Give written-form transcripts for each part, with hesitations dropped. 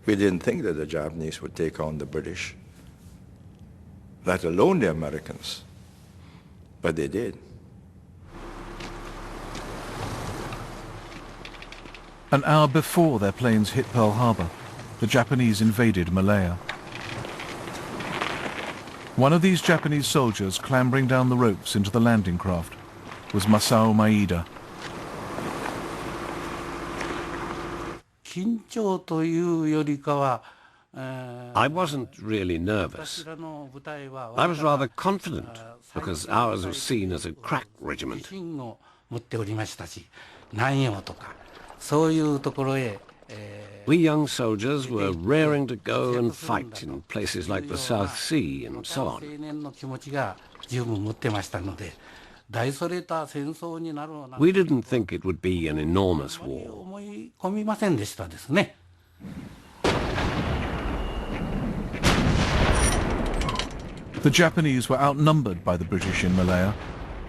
We didn't think that the Japanese would take on the British, let alone the Americans, but they did. An hour before their planes hit Pearl Harbor, the Japanese invaded Malaya. One of these Japanese soldiers clambering down the ropes into the landing craft was Masao Maeda. I wasn't really nervous. I was rather confident because ours was seen as a crack regiment. We young soldiers were raring to go and fight in places like the South Sea and so on. We didn't think it would be an enormous war. The Japanese were outnumbered by the British in Malaya,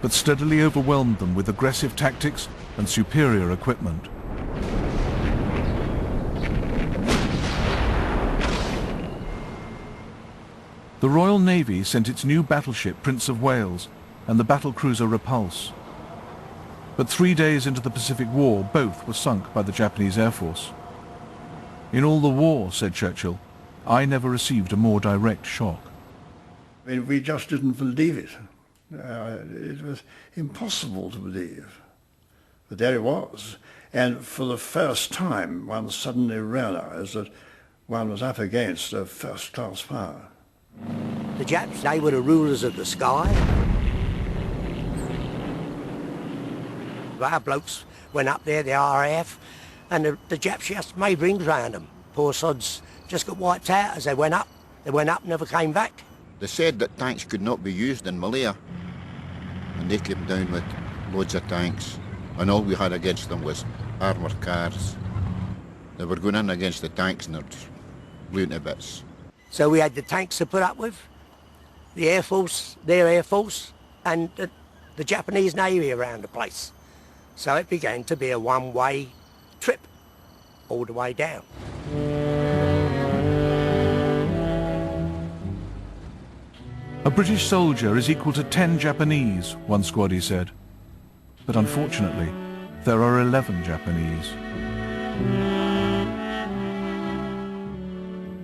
but steadily overwhelmed them with aggressive tactics and superior equipment. The Royal Navy sent its new battleship Prince of Wales and the battlecruiser Repulse. But 3 days into the Pacific War, both were sunk by the Japanese Air Force. In all the war, said Churchill, I never received a more direct shock. I mean, we just didn't believe it. It was impossible to believe. But there it was. And for the first time, one suddenly realized that one was up against a first-class power. The Japs, they were the rulers of the sky. Our blokes went up there, the RAF, and the Japs just made rings round them. Poor sods just got wiped out as they went up. They went up, never came back. They said that tanks could not be used in Malaya, and they came down with loads of tanks, and all we had against them was armoured cars. They were going in against the tanks and they're just blew to bits. So we had the tanks to put up with, the Air Force, their Air Force, and the Japanese Navy around the place. So it began to be a one-way trip all the way down. A British soldier is equal to 10 Japanese, one squaddy said. But unfortunately, there are 11 Japanese.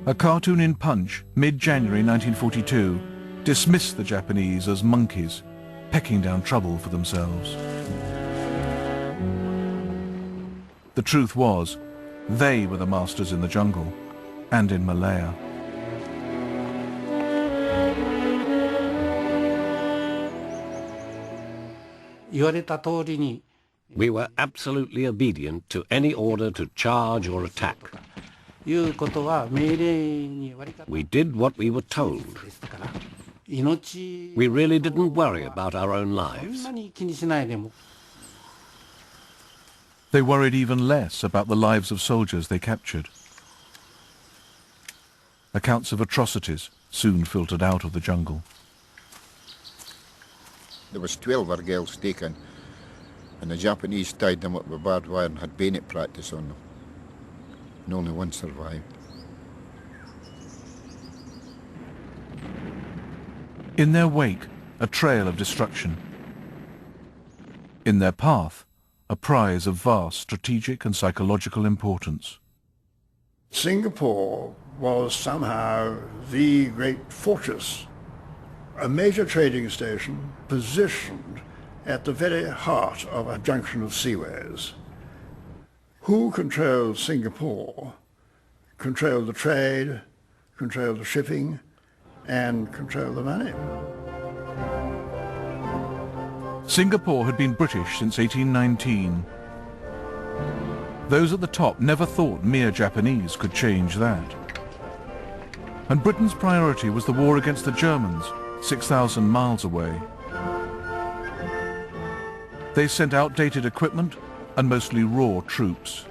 A cartoon in Punch, mid-January 1942, dismissed the Japanese as monkeys, pecking down trouble for themselves. The truth was, they were the masters in the jungle, and in Malaya. We were absolutely obedient to any order to charge or attack. We did what we were told. We really didn't worry about our own lives. They worried even less about the lives of soldiers they captured. Accounts of atrocities soon filtered out of the jungle. There was 12 of our girls taken, and the Japanese tied them up with barbed wire and had bayonet practice on them. And only one survived. In their wake, a trail of destruction. In their path, a prize of vast strategic and psychological importance. Singapore was somehow the great fortress, a major trading station positioned at the very heart of a junction of seaways. Who controlled Singapore controlled the trade, controlled the shipping, and controlled the money. Singapore had been British since 1819. Those at the top never thought mere Japanese could change that. And Britain's priority was the war against the Germans, 6,000 miles away. They sent outdated equipment and mostly raw troops.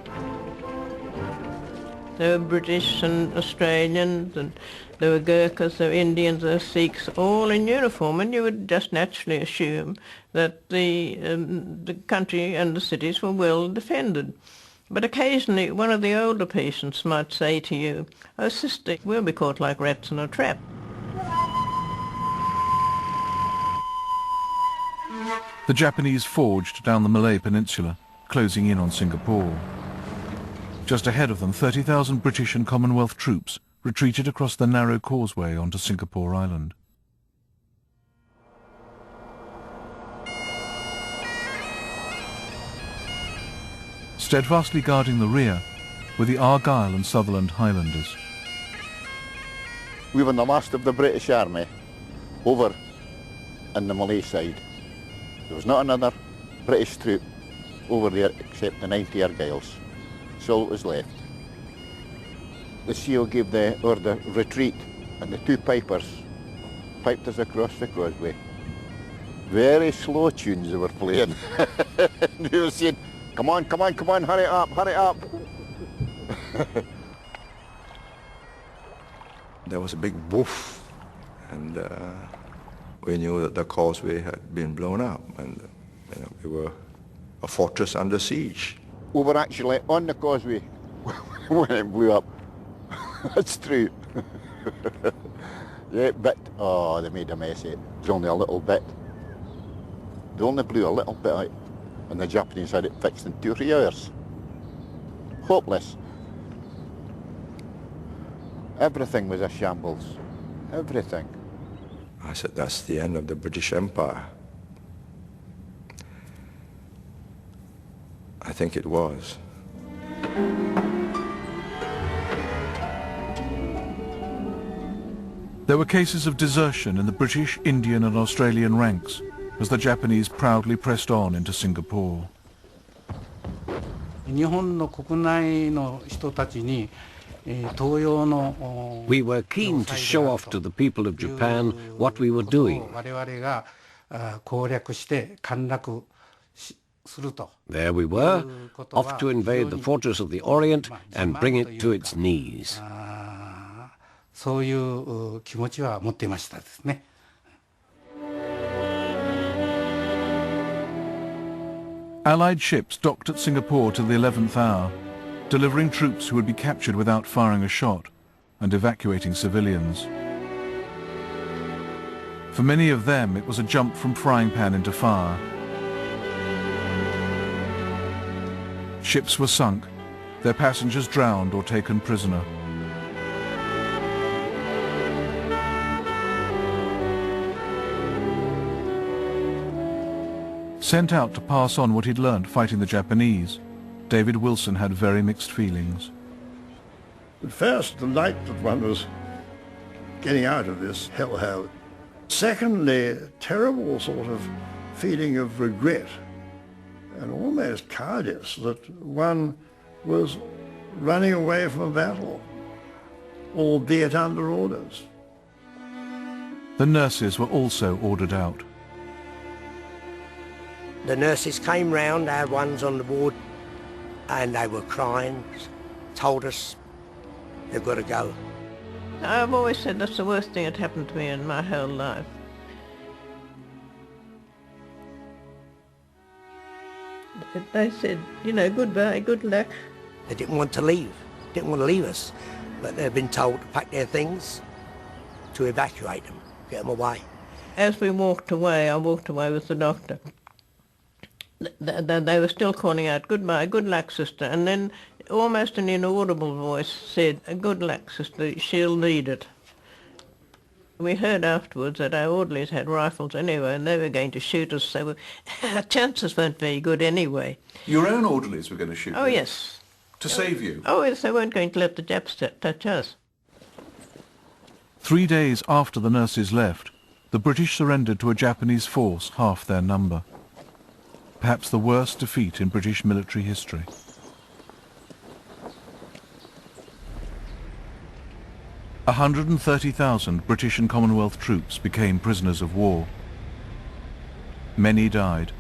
There were British and Australians, and there were Gurkhas, there were Indians, there were Sikhs, all in uniform, and you would just naturally assume that the country and the cities were well defended. But occasionally one of the older patients might say to you, "Oh, sister, we'll be caught like rats in a trap." The Japanese forged down the Malay Peninsula, closing in on Singapore. Just ahead of them, 30,000 British and Commonwealth troops retreated across the narrow causeway onto Singapore Island. Steadfastly guarding the rear were the Argyll and Sutherland Highlanders. We were the last of the British Army over on the Malay side. There was not another British troop over there except the 90 Argylls. That's all that was left. The seal gave the order retreat, and the two pipers piped us across the causeway. Very slow tunes they were playing. They were saying, "Come on, come on, come on, hurry up, hurry up." There was a big woof, and we knew that the causeway had been blown up, and we were a fortress under siege. We were actually on the causeway when it blew up. That's true. Yeah, but, oh, they made a mess of it. It was only a little bit. They only blew a little bit out, and the Japanese had it fixed in 2 or 3 hours. Hopeless. Everything was a shambles. Everything. I said, that's the end of the British Empire. I think it was. There were cases of desertion in the British, Indian and Australian ranks as the Japanese proudly pressed on into Singapore. We were keen to show off to the people of Japan what we were doing. There we were, off to invade the fortress of the Orient and bring it to its knees. Allied ships docked at Singapore till the 11th hour, delivering troops who would be captured without firing a shot and evacuating civilians. For many of them, it was a jump from frying pan into fire. Ships were sunk, their passengers drowned or taken prisoner. Sent out to pass on what he'd learnt fighting the Japanese, David Wilson had very mixed feelings. At first, the delight that one was getting out of this hellhole. Secondly, a terrible sort of feeling of regret and almost cowardice that one was running away from a battle, albeit under orders. The nurses were also ordered out. The nurses came round, our ones on the ward, and they were crying, told us they've got to go. I've always said that's the worst thing that happened to me in my whole life. They said, you know, goodbye, good luck. They didn't want to leave, didn't want to leave us, but they've been told to pack their things, to evacuate them, get them away. As we walked away, I walked away with the doctor. They were still calling out, "Goodbye, good luck, sister," and then almost an inaudible voice said, "Good luck, sister, she'll need it." We heard afterwards that our orderlies had rifles anyway, and they were going to shoot us, so our chances weren't very good anyway. Your own orderlies were going to shoot Oh, you? yes. To save you? Oh, yes, they weren't going to let the Japs touch us. 3 days after the nurses left, the British surrendered to a Japanese force half their number. Perhaps the worst defeat in British military history. A 130,000 British and Commonwealth troops became prisoners of war. Many died.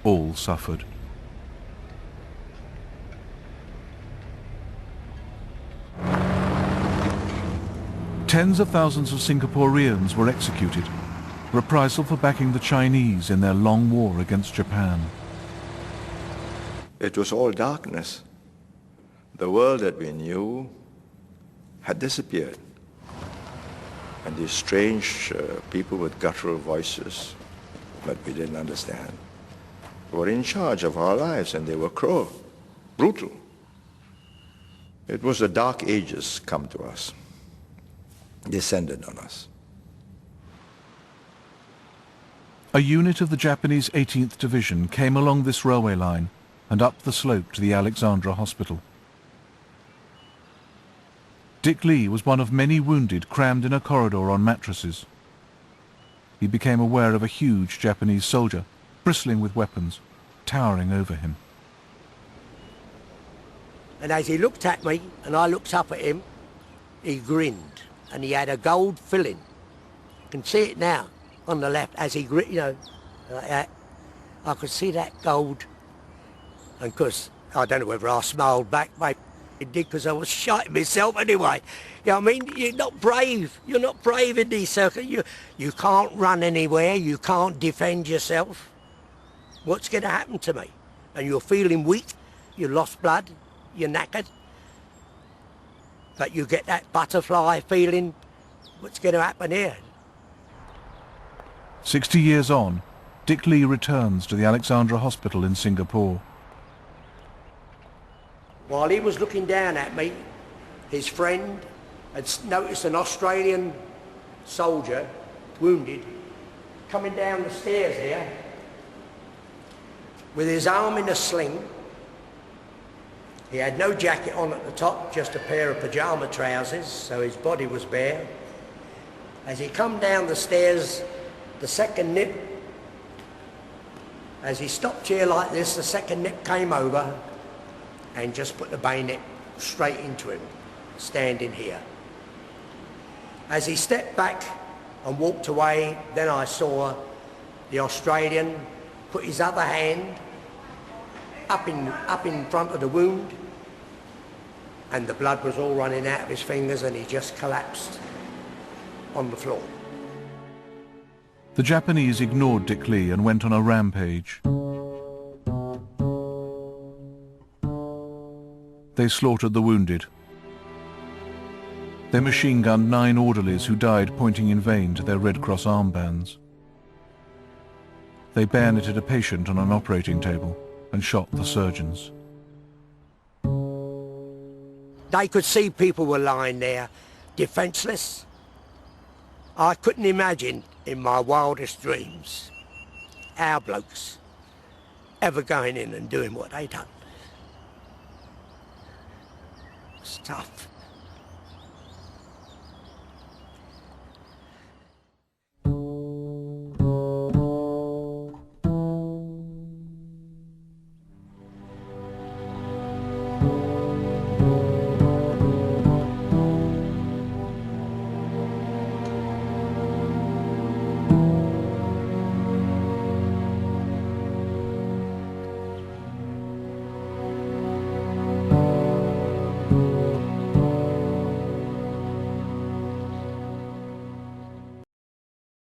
All suffered. Tens of thousands of Singaporeans were executed, reprisal for backing the Chinese in their long war against Japan. It was all darkness. the world that we knew had disappeared. And these strange people with guttural voices that we didn't understand were in charge of our lives, and they were cruel, brutal. It was the Dark Ages come to us, descended on us. A unit of the Japanese 18th Division came along this railway line and up the slope to the Alexandra Hospital. Dick Lee was one of many wounded crammed in a corridor on mattresses. He became aware of a huge Japanese soldier, bristling with weapons, towering over him. And as he looked at me and I looked up at him, he grinned, and he had a gold filling. You can see it now on the left as he grinned, you know, like that. I could see that gold. And of course, I don't know whether I smiled back, mate. It did, because I was shitting myself anyway. You know what I mean? You're not brave. You're not brave in these circles. You can't run anywhere. You can't defend yourself. What's going to happen to me? And you're feeling weak. You lost blood. You're knackered. But you get that butterfly feeling. What's going to happen here? 60 years on, Dick Lee returns to the Alexandra Hospital in Singapore. While he was looking down at me, his friend had noticed an Australian soldier, wounded, coming down the stairs here with his arm in a sling. He had no jacket on at the top, just a pair of pyjama trousers, so his body was bare. As he come down the stairs, the second nip, as he stopped here like this, the second nip came over and just put the bayonet straight into him, standing here. As he stepped back and walked away, then I saw the Australian put his other hand up in front of the wound, and the blood was all running out of his fingers, and he just collapsed on the floor. The Japanese ignored Dick Lee and went on a rampage. They slaughtered the wounded. They machine-gunned 9 orderlies who died pointing in vain to their Red Cross armbands. They bayoneted a patient on an operating table and shot the surgeons. They could see people were lying there, defenceless. I couldn't imagine in my wildest dreams our blokes ever going in and doing what they done. It's tough.